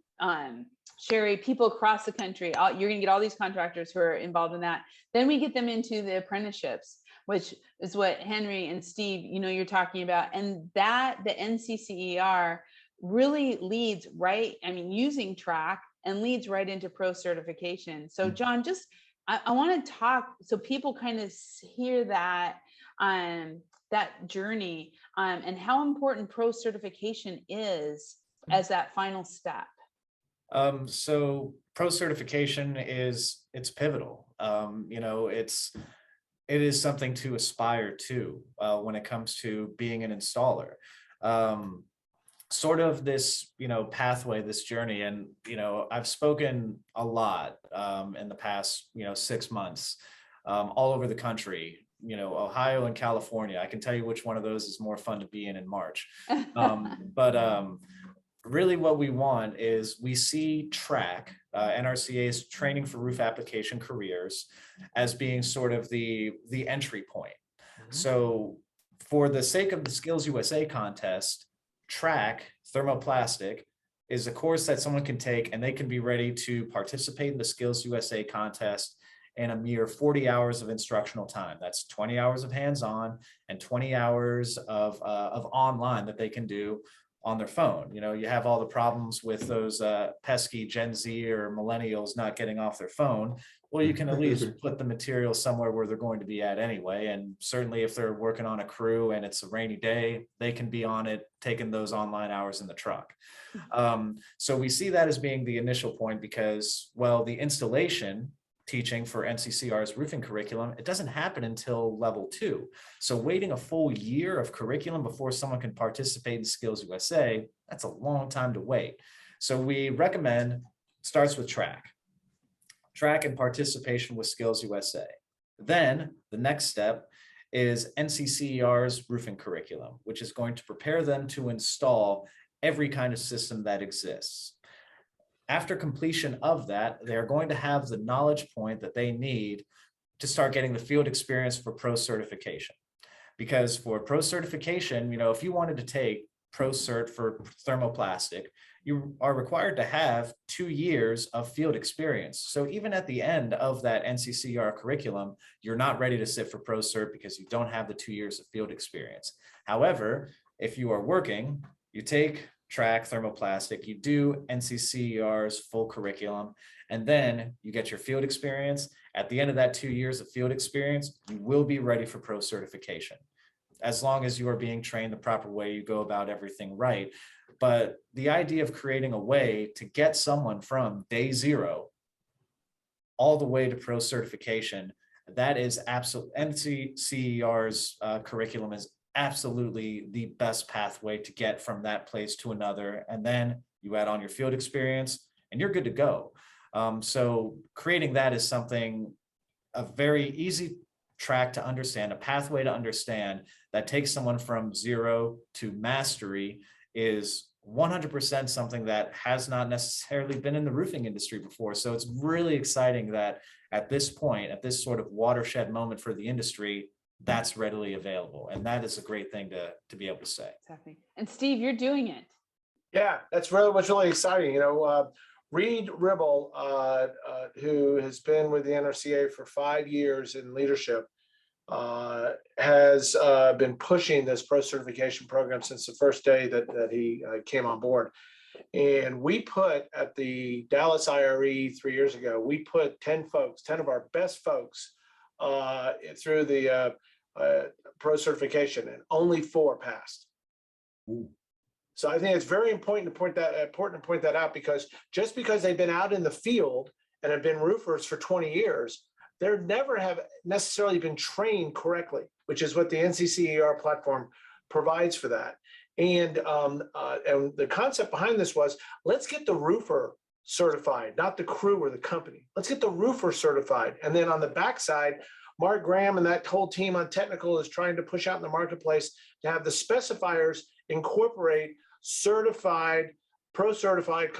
Sherry, people across the country. You're going to get all these contractors who are involved in that. Then we get them into the apprenticeships, which is what Henry and Steve, you're talking about. And that the NCCER really leads right, using track and leads right into pro certification. So John, I want to talk so people kind of hear that journey and how important pro certification is as that final step. So pro certification it's pivotal. It is something to aspire to when it comes to being an installer. Sort of this, pathway, this journey. And, I've spoken a lot in the past, 6 months all over the country, Ohio and California. I can tell you which one of those is more fun to be in March. But really what we want is we see track, NRCA's Training for Roof Application Careers, as being sort of the entry point. Mm-hmm. So for the sake of the Skills USA contest, track thermoplastic is a course that someone can take and they can be ready to participate in the Skills USA contest in a mere 40 hours of instructional time. That's 20 hours of hands-on and 20 hours of online that they can do on their phone. You have all the problems with those pesky Gen Z or millennials not getting off their phone. Well, you can at least put the material somewhere where they're going to be at anyway. And certainly if they're working on a crew and it's a rainy day, they can be on it, taking those online hours in the truck. So we see that as being the initial point because, well, the installation teaching for NCCER's roofing curriculum, it doesn't happen until level 2. So waiting a full year of curriculum before someone can participate in Skills USA, that's a long time to wait. So we recommend, starts with track and participation with Skills USA. Then the next step is NCCER's roofing curriculum, which is going to prepare them to install every kind of system that exists. After completion of that, they're going to have the knowledge point that they need to start getting the field experience for pro certification. Because for pro certification, if you wanted to take pro cert for thermoplastic, you are required to have 2 years of field experience. So even at the end of that NCCER curriculum, you're not ready to sit for pro cert because you don't have the 2 years of field experience. However, if you are working, you take track thermoplastic, you do NCCER's full curriculum, and then you get your field experience. At the end of that 2 years of field experience, you will be ready for pro certification. As long as you are being trained the proper way, you go about everything right. But the idea of creating a way to get someone from day 0 all the way to pro certification, that is absolute. NCCER's curriculum is absolutely the best pathway to get from that place to another. And then you add on your field experience and you're good to go. So creating that is something, a very easy track to understand, a pathway to understand that takes someone from zero to mastery, is 100% something that has not necessarily been in the roofing industry before. So it's really exciting that at this point, at this sort of watershed moment for the industry, that's readily available. And that is a great thing to be able to say. Exactly. And Steve, you're doing it. Yeah, that's really what's really exciting. You know, Reed Ribble, who has been with the NRCA for 5 years in leadership, has been pushing this pro certification program since the first day that he came on board. And we put at the Dallas IRE 3 years ago, we put 10 of our best folks through the pro certification, and only 4 passed. Ooh. So I think it's very important to point that out, because just because they've been out in the field and have been roofers for 20 years, they never have necessarily been trained correctly, which is what the NCCER platform provides for that. And the concept behind this was, let's get the roofer certified, not the crew or the company. Let's get the roofer certified. And then on the backside, Mark Graham and that whole team on technical is trying to push out in the marketplace to have the specifiers incorporate certified, pro-certified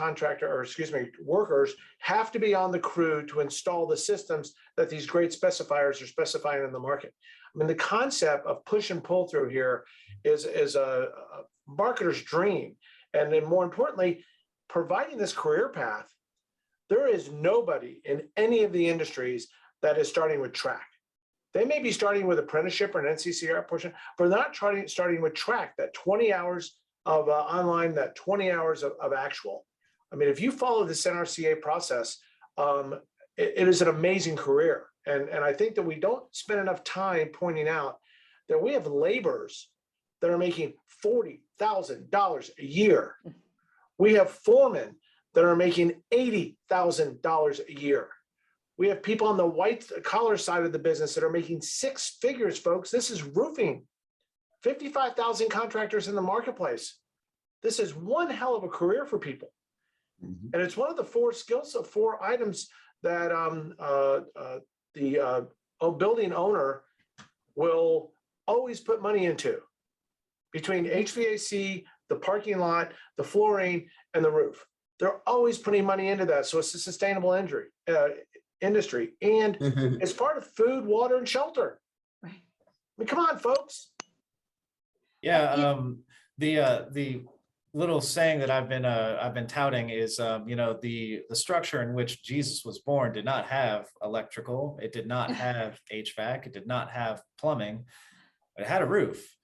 workers have to be on the crew to install the systems that these great specifiers are specifying in the market. I mean, the concept of push and pull through here is a marketer's dream. And then more importantly, providing this career path, there is nobody in any of the industries that is starting with track. They may be starting with apprenticeship or an NCCER portion, but not starting with track, that 20 hours of online, that 20 hours of actual. I mean, if you follow this NRCA process, it is an amazing career. And I think that we don't spend enough time pointing out that we have laborers that are making $40,000 a year. We have foremen that are making $80,000 a year. We have people on the white collar side of the business that are making 6 figures, folks. This is roofing. 55,000 contractors in the marketplace. This is one hell of a career for people. Mm-hmm. And it's one of the 4 skills of 4 items that the building owner will always put money into, between HVAC, the parking lot, the flooring, and the roof. They're always putting money into that. So it's a sustainable industry. And it's part of food, water, and shelter. Right. I mean, come on, folks. Yeah, the little saying that I've been touting is, you know, the structure in which Jesus was born did not have electrical, it did not have HVAC, it did not have plumbing, but it had a roof.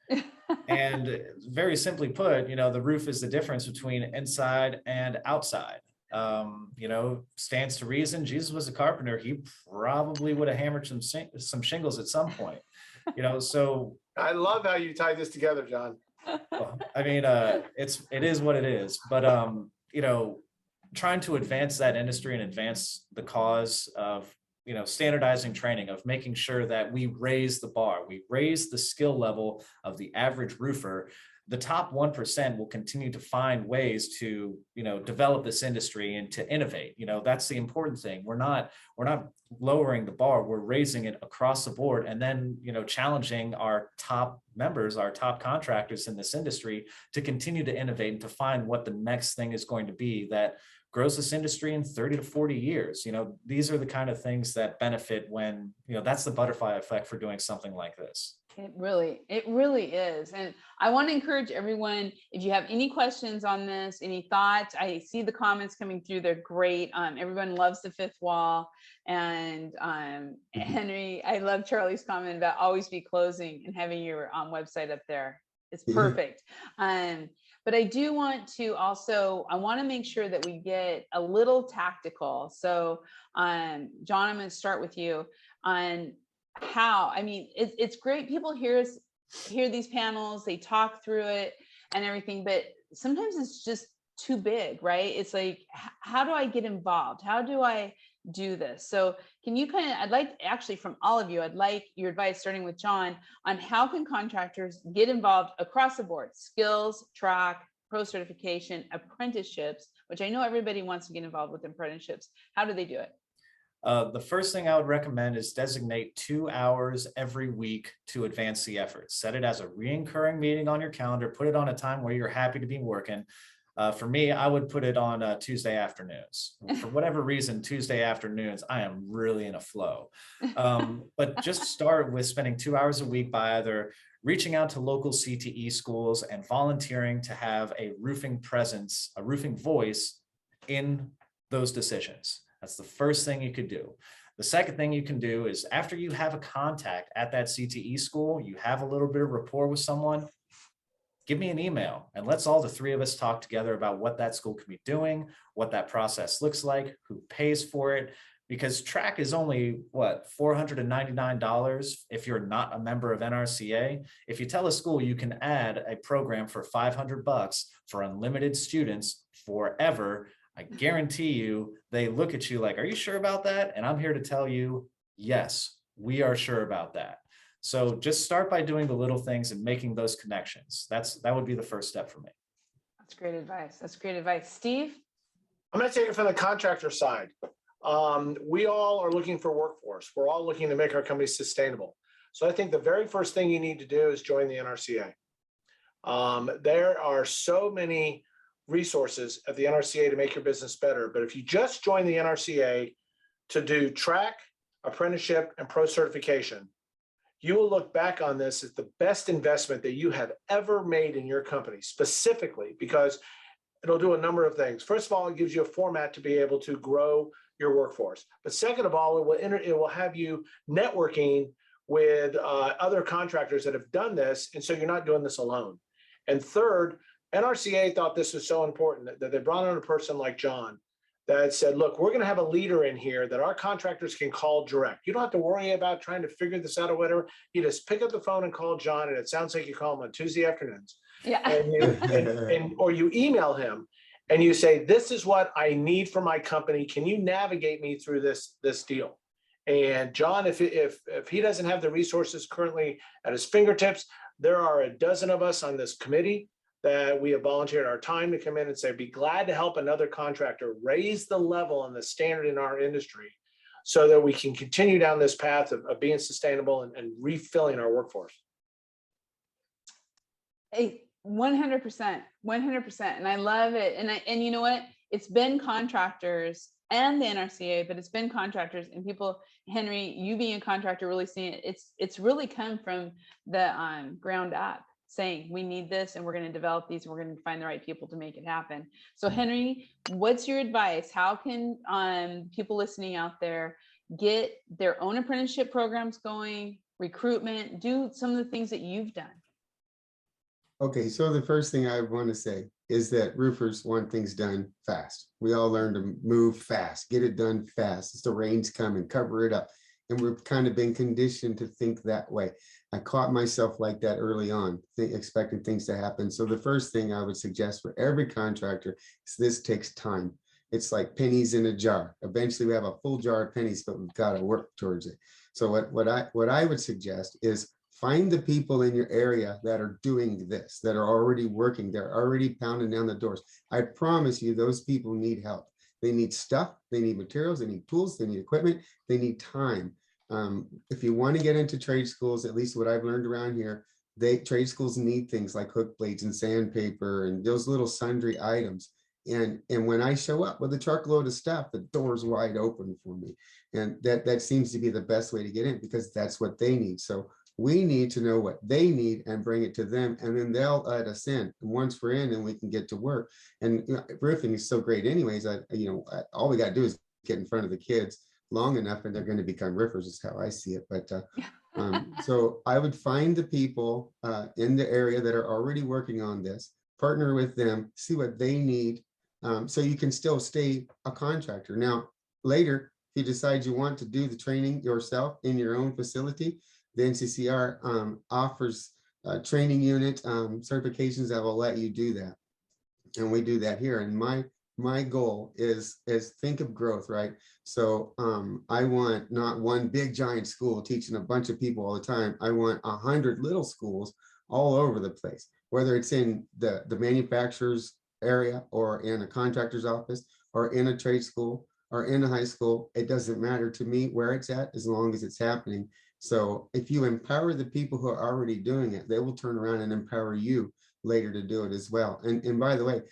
And very simply put, you know, the roof is the difference between inside and outside. You know, stands to reason, Jesus was a carpenter. He probably would have hammered some shingles at some point. You know, so I love how you tie this together, John. Well, I mean, it is what it is, but you know, trying to advance that industry and advance the cause of, you know, standardizing training, of making sure that we raise the bar, we raise the skill level of the average roofer. The top 1% will continue to find ways to, you know, develop this industry and to innovate. You know, that's the important thing. We're not lowering the bar, we're raising it across the board, and then, you know, challenging our top members, our top contractors in this industry to continue to innovate and to find what the next thing is going to be that grows this industry in 30 to 40 years. You know, these are the kind of things that benefit when, you know, that's the butterfly effect for doing something like this. It really is. And I want to encourage everyone, if you have any questions on this, any thoughts, I see the comments coming through. They're great. Everyone loves the 5th wall. And Henry, I love Charlie's comment about always be closing and having your website up there. It's perfect. But I do want to also, I want to make sure that we get a little tactical. So John, I'm going to start with you on how, I mean, it's great. People hear these panels, they talk through it and everything, but sometimes it's just too big, right? It's like, how do I get involved? How do I do this? So can you I'd like actually from all of you, I'd like your advice, starting with John, on how can contractors get involved across the board, skills, track, pro certification, apprenticeships, which I know everybody wants to get involved with apprenticeships. How do they do it? The first thing I would recommend is designate 2 hours every week to advance the effort. Set it as a recurring meeting on your calendar, put it on a time where you're happy to be working. For me, I would put it on Tuesday afternoons. For whatever reason, Tuesday afternoons, I am really in a flow. But just start with spending 2 hours a week by either reaching out to local CTE schools and volunteering to have a roofing presence, a roofing voice in those decisions. That's the first thing you could do. The second thing you can do is, after you have a contact at that CTE school, you have a little bit of rapport with someone, give me an email and let's all the three of us talk together about what that school can be doing, what that process looks like, who pays for it. Because track is only what, $499 if you're not a member of NRCA. If you tell a school you can add a program for $500 for unlimited students forever, I guarantee you they look at you like, are you sure about that? And I'm here to tell you, yes, we are sure about that. So just start by doing the little things and making those connections. That would be the first step for me. That's great advice. That's great advice. Steve? I'm going to take it from the contractor side. We all are looking for workforce. We're all looking to make our company sustainable. So I think the very first thing you need to do is join the NRCA. There are so many resources at the NRCA to make your business better. But if you just join the NRCA to do track, apprenticeship, and pro certification, you will look back on this as the best investment that you have ever made in your company, specifically because it'll do a number of things. First of all, it gives you a format to be able to grow your workforce. But second of all, it will have you networking with other contractors that have done this, and so you're not doing this alone. And third, NRCA thought this was so important that they brought on a person like John that said, look, we're going to have a leader in here that our contractors can call direct. You don't have to worry about trying to figure this out or whatever. You just pick up the phone and call John, and it sounds like you call him on Tuesday afternoons. Yeah. Or you email him and you say, this is what I need for my company. Can you navigate me through this deal? And John, if he doesn't have the resources currently at his fingertips, there are a dozen of us on this committee that we have volunteered our time to come in and say, be glad to help another contractor raise the level and the standard in our industry so that we can continue down this path of being sustainable and refilling our workforce. 100%, 100%. And I love it. And you know what? It's been contractors and the NRCA, but it's been contractors and people. Henry, you being a contractor, really seeing it. It's really come from the ground up, saying we need this and we're going to develop these and we're going to find the right people to make it happen. So Henry, what's your advice? How can people listening out there get their own apprenticeship programs going, recruitment, do some of the things that you've done? Okay, so the first thing I want to say is that roofers want things done fast. We all learn to move fast, get it done fast. As the rain's coming, cover it up. And we've kind of been conditioned to think that way. I caught myself like that early on, expecting things to happen. So the first thing I would suggest for every contractor is this takes time. It's like pennies in a jar. Eventually we have a full jar of pennies, but we've got to work towards it. So what I would suggest is find the people in your area that are doing this, that are already working, they're already pounding down the doors. I promise you those people need help. They need stuff, they need materials, they need tools, they need equipment, they need time. If you want to get into trade schools, at least what I've learned around here, trade schools need things like hook blades and sandpaper and those little sundry items. And when I show up with a truckload of stuff, the door's wide open for me. And that seems to be the best way to get in because that's what they need. So we need to know what they need and bring it to them, and then they'll let us in. And once we're in, then we can get to work. And roofing is so great anyways. All we got to do is get in front of the kids long enough and they're going to become roofers is how I see it. But so I would find the people in the area that are already working on this, partner with them, see what they need, so you can still stay a contractor. Now, later, if you decide you want to do the training yourself in your own facility, the NCCER offers training unit certifications that will let you do that. And we do that here. And my goal is think of growth, right? So I want not one big giant school teaching a bunch of people all the time. I want 100 little schools all over the place, whether it's in the manufacturer's area or in a contractor's office or in a trade school or in a high school. It doesn't matter to me where it's at, as long as it's happening. So if you empower the people who are already doing it, they will turn around and empower you later to do it as well. And by the way,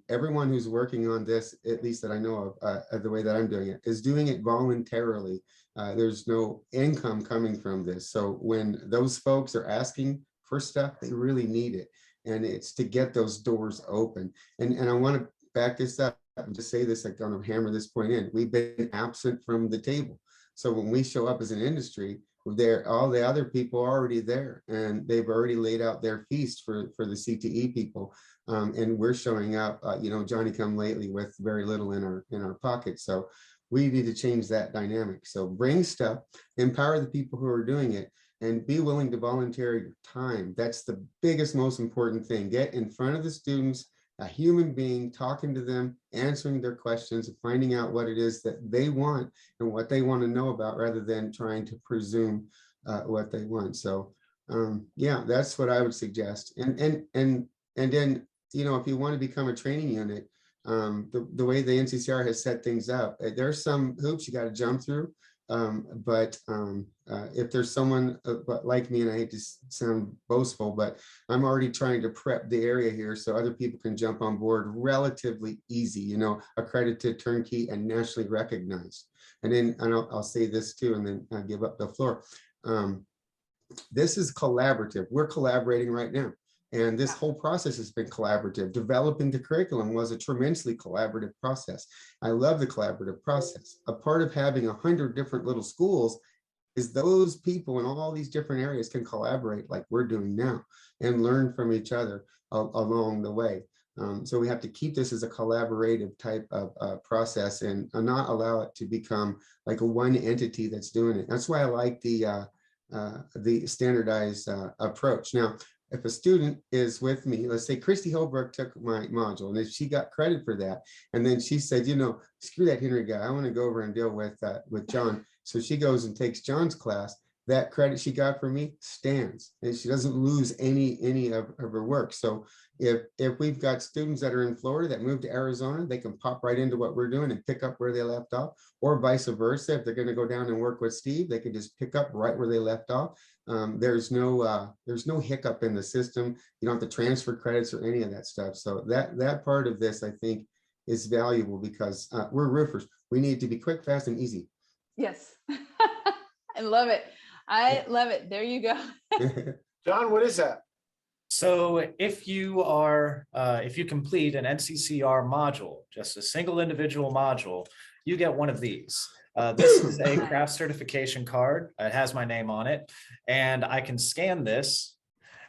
everyone who's working on this, at least that I know of, the way that I'm doing it, is doing it voluntarily. There's no income coming from this. So when those folks are asking for stuff, they really need it. And it's to get those doors open. And I want to back this up and just say this, I want to hammer this point in. We've been absent from the table. So when we show up as an industry, all the other people are already there, and they've already laid out their feast for the CTE people. And we're showing up, Johnny come lately with very little in our pockets. So we need to change that dynamic. So bring stuff, empower the people who are doing it, and be willing to volunteer your time. That's the biggest, most important thing. Get in front of the students, a human being, talking to them, answering their questions, finding out what it is that they want and what they want to know about, rather than trying to presume what they want. So yeah, that's what I would suggest. And then, if you want to become a training unit, the way the NCCER has set things up, there's some hoops you got to jump through. But if there's someone like me, and I hate to sound boastful, but I'm already trying to prep the area here so other people can jump on board relatively easy, accredited, turnkey, and nationally recognized. And then I'll say this too, and then I'll give up the floor. This is collaborative. We're collaborating right now. And this whole process has been collaborative. Developing the curriculum was a tremendously collaborative process. I love the collaborative process. A part of having 100 different little schools is those people in all these different areas can collaborate like we're doing now and learn from each other along the way. So we have to keep this as a collaborative type of process, and not allow it to become like a one entity that's doing it. That's why I like the standardized approach. Now, if a student is with me, let's say Christy Holbrook took my module, and if she got credit for that, and then she said, screw that Henry guy, I want to go over and deal with John. So she goes and takes John's class. That credit she got from me stands, and she doesn't lose any of her work. So if we've got students that are in Florida that move to Arizona, they can pop right into what we're doing and pick up where they left off, or vice versa. If they're going to go down and work with Steve, they can just pick up right where they left off. There's no hiccup in the system. You don't have to transfer credits or any of that stuff. So that part of this, I think, is valuable, because we're roofers. We need to be quick, fast, and easy. Yes. I love it. I love it. There you go. John, what is that? So if you complete an NCCER module, just a single individual module, you get one of these. This is a craft certification card. It has my name on it, and I can scan this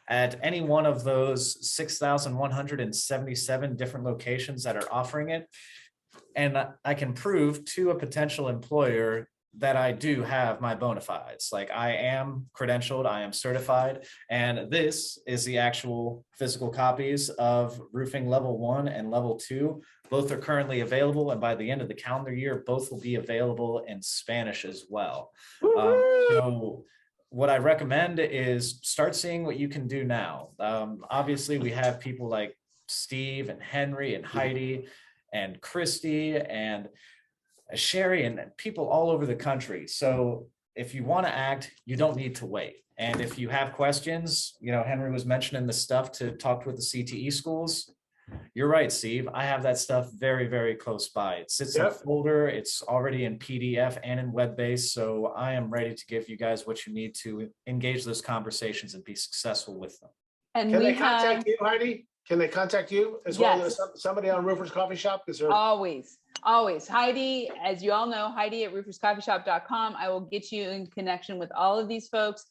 at any one of those 6,177 different locations that are offering it. And I can prove to a potential employer that I do have my bona fides. Like, I am credentialed, I am certified, and this is the actual physical copies of roofing level 1 and level 2. Both are currently available, and by the end of the calendar year, both will be available in Spanish as well. So what I recommend is start seeing what you can do now. Obviously, we have people like Steve and Henry and Heidi and Christy and Sherry and people all over the country. So if you want to act, you don't need to wait. And if you have questions, Henry was mentioning the stuff to talk with the CTE schools. You're right, Steve. I have that stuff very, very close by. It sits in a folder. It's already in PDF and in web-based. So I am ready to give you guys what you need to engage those conversations and be successful with them. And can they contact you, Heidi? Can they contact you as well as somebody on Roofers Coffee Shop? Always. Heidi, as you all know, Heidi at RoofersCoffeeShop.com. I will get you in connection with all of these folks.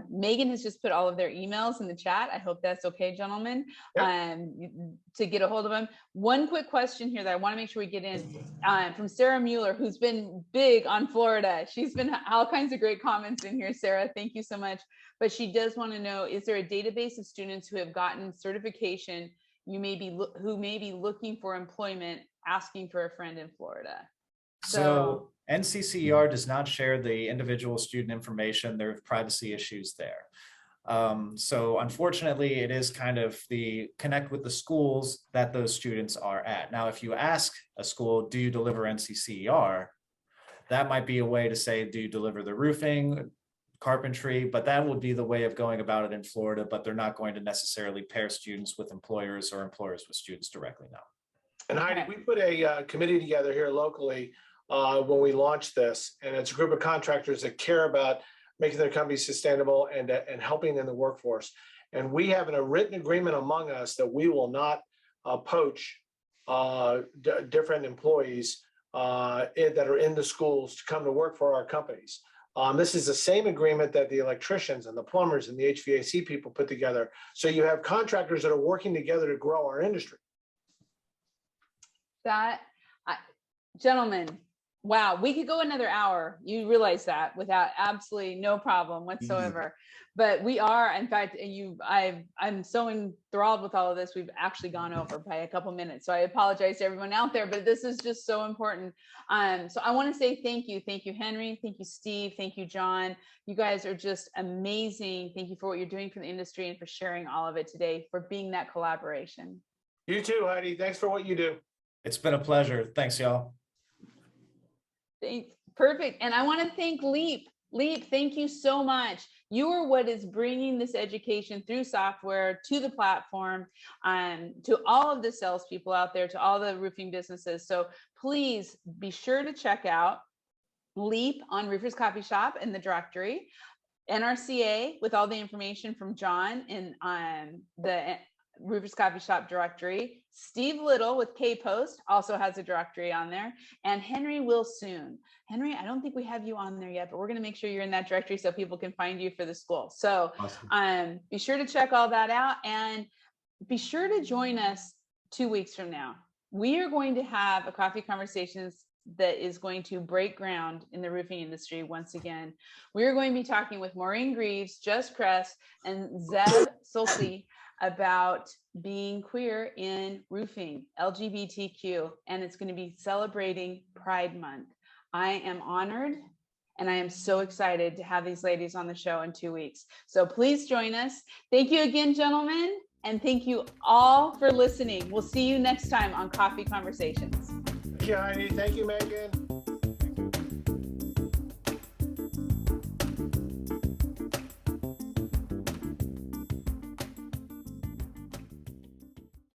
Megan has just put all of their emails in the chat. I hope that's okay, gentlemen, to get a hold of them. One quick question here that I want to make sure we get in from Sarah Mueller, who's been big on Florida. She's been all kinds of great comments in here, Sarah. Thank you so much. But she does want to know, is there a database of students who have gotten certification who may be looking for employment, asking for a friend in Florida. So NCCER does not share the individual student information. There are privacy issues there. So unfortunately, it is kind of the connect with the schools that those students are at. Now, if you ask a school, do you deliver NCCER? That might be a way to say, do you deliver the roofing, carpentry? But that would be the way of going about it in Florida, but they're not going to necessarily pair students with employers or employers with students directly now. And Heidi, we put a committee together here locally when we launched this, and it's a group of contractors that care about making their companies sustainable and helping in the workforce. And we have a written agreement among us that we will not poach different employees that are in the schools to come to work for our companies. This is the same agreement that the electricians and the plumbers and the HVAC people put together. So you have contractors that are working together to grow our industry. Gentlemen, wow, we could go another hour. You realize that without absolutely no problem whatsoever. But we are, in fact, I'm so enthralled with all of this. We've actually gone over by a couple minutes. So I apologize to everyone out there, but this is just so important. So I want to say thank you. Thank you, Henry. Thank you, Steve. Thank you, John. You guys are just amazing. Thank you for what you're doing for the industry and for sharing all of it today, for being that collaboration. You too, Heidi. Thanks for what you do. It's been a pleasure. Thanks, y'all. Perfect. And I want to thank Leap. Leap, thank you so much. You are what is bringing this education through software to the platform, to all of the salespeople out there, to all the roofing businesses. So please be sure to check out Leap on Roofers Coffee Shop in the directory, NRCA with all the information from John in the Roofers Coffee Shop directory. Steve Little with K-Post also has a directory on there, and Henry will soon. Henry, I don't think we have you on there yet, but we're going to make sure you're in that directory so people can find you for the school. So awesome. Be sure to check all that out, and be sure to join us 2 weeks from now. We are going to have a coffee conversations that is going to break ground in the roofing industry once again. We are going to be talking with Maureen Greaves, Jess Kress, and Zeb Sulty about being queer in roofing, LGBTQ, and it's going to be celebrating Pride Month. I am honored, and I am so excited to have these ladies on the show in 2 weeks. So please join us. Thank you again, gentlemen, and thank you all for listening. We'll see you next time on Coffee Conversations. Thank you, Heidi. Thank you, Megan.